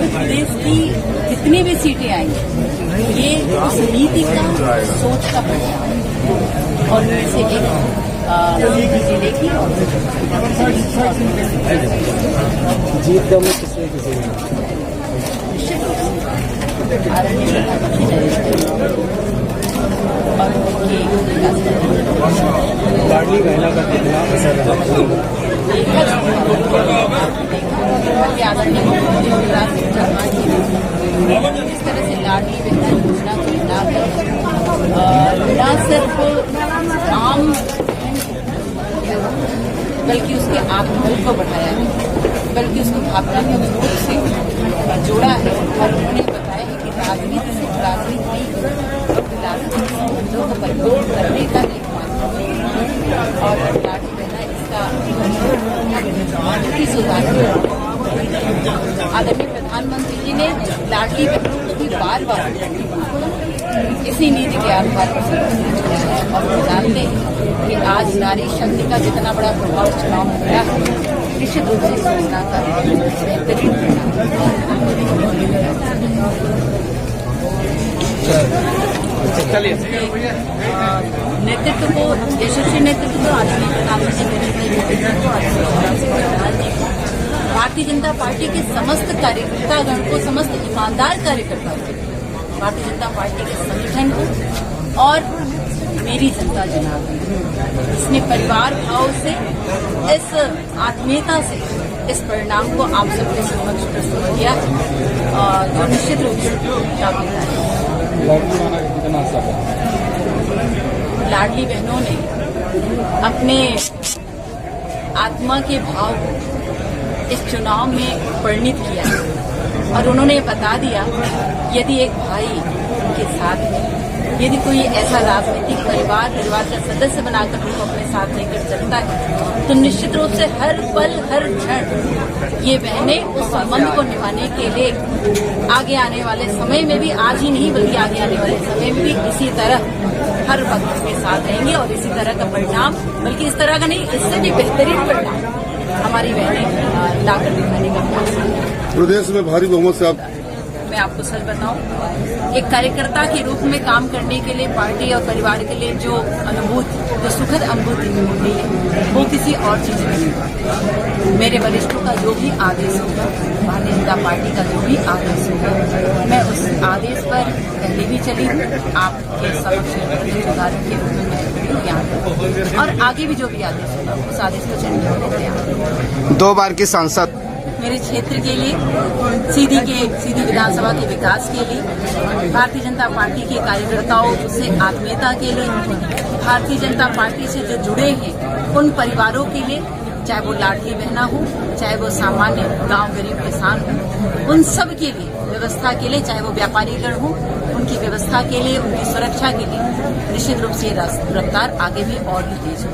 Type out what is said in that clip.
उत्तर प्रदेश की जितनी भी सीटें आएंगी ये उस नीति का सोच का परिणाम है और उनमें से एक जिले की जीत का मुख्य किसने किसी निश्चित रूप से आदरणीय और उनके लाडली बहना का कितना असर रहा आदरणीय मुख्यमंत्री शिवराज सिंह चौहान जी जिस तरह से लाडली बहना योजना को लाकर न सिर्फ आम बल्कि उसके आत्मबल को बढ़ाया है, बल्कि उसको भावनात्मक रूप से जोड़ा है और उन्होंने बताया है कि राजनीति से राजनीतिक संबंधों को परिवर्तन करने का एक माध्यम है और लाडली बहना इसका सुधार है। आदरणीय प्रधानमंत्री जी ने लाडली बहनों को भी बार बार इसी नीति के आधार पर चुना है और वो जानते हैं कि आज नारी शक्ति का जितना बड़ा प्रभाव चुनाव हो रहा है निश्चित रूप से इस योजना का बेहतरीन नेतृत्व को यशस्वी नेतृत्व को आदरणीय प्रधानमंत्री भारतीय जनता पार्टी के समस्त कार्यकर्तागण को, समस्त ईमानदार कार्यकर्ताओं को, भारतीय जनता पार्टी के संगठन को और मेरी जनता जनार्दन इसने परिवार भाव से इस आत्मीयता से इस परिणाम को आप सबके समक्ष प्रस्तुत किया और जो निश्चित रूप से लाडली बहनों ने अपने आत्मा के भाव को इस चुनाव में परिणित किया और उन्होंने बता दिया यदि एक भाई उनके साथ है, यदि कोई ऐसा राजनीतिक परिवार का सदस्य बनाकर उनको अपने साथ लेकर चलता है तो निश्चित रूप से हर पल हर क्षण ये बहनें उस संबंध को निभाने के लिए आगे आने वाले समय में भी, आज ही नहीं बल्कि आगे आने वाले समय में भी इसी तरह हर वक्त उसके साथ रहेंगे और इसी तरह का परिणाम, बल्कि इस तरह का नहीं, इससे भी बेहतरीन परिणाम हमारी बहनें लाकर दिखाने का प्रयास। प्रदेश में भारी बहुमत से आप, मैं आपको सच बताऊं, एक कार्यकर्ता के रूप में काम करने के लिए पार्टी और परिवार के लिए जो अनुभूति, जो सुखद अनुभूति मिली है वो किसी और चीज में नहीं। मेरे वरिष्ठों का जो भी आदेश होगा, भारतीय जनता पार्टी का जो भी आदेश होगा, मैं उस आदेश पर पहले भी चली आपके समक्ष उदाहरण के रूप में ज्ञान और आगे भी जो भी आदेश होगा उस आदेश को चलने होने तैयार। 2 बार की सांसद मेरे क्षेत्र के लिए सीधी विधानसभा के विकास के लिए, भारतीय जनता पार्टी के कार्यकर्ताओं से आत्मीयता के लिए, भारतीय जनता पार्टी से जो जुड़े हैं उन परिवारों के लिए, चाहे वो लाडली बहना हो, चाहे वो सामान्य गांव गरीब किसान हो, उन सब के लिए व्यवस्था के लिए, चाहे वो व्यापारीगण हो, उनकी व्यवस्था के लिए, उनकी सुरक्षा के लिए निश्चित रूप से रफ्तार आगे भी और भी तेज हो।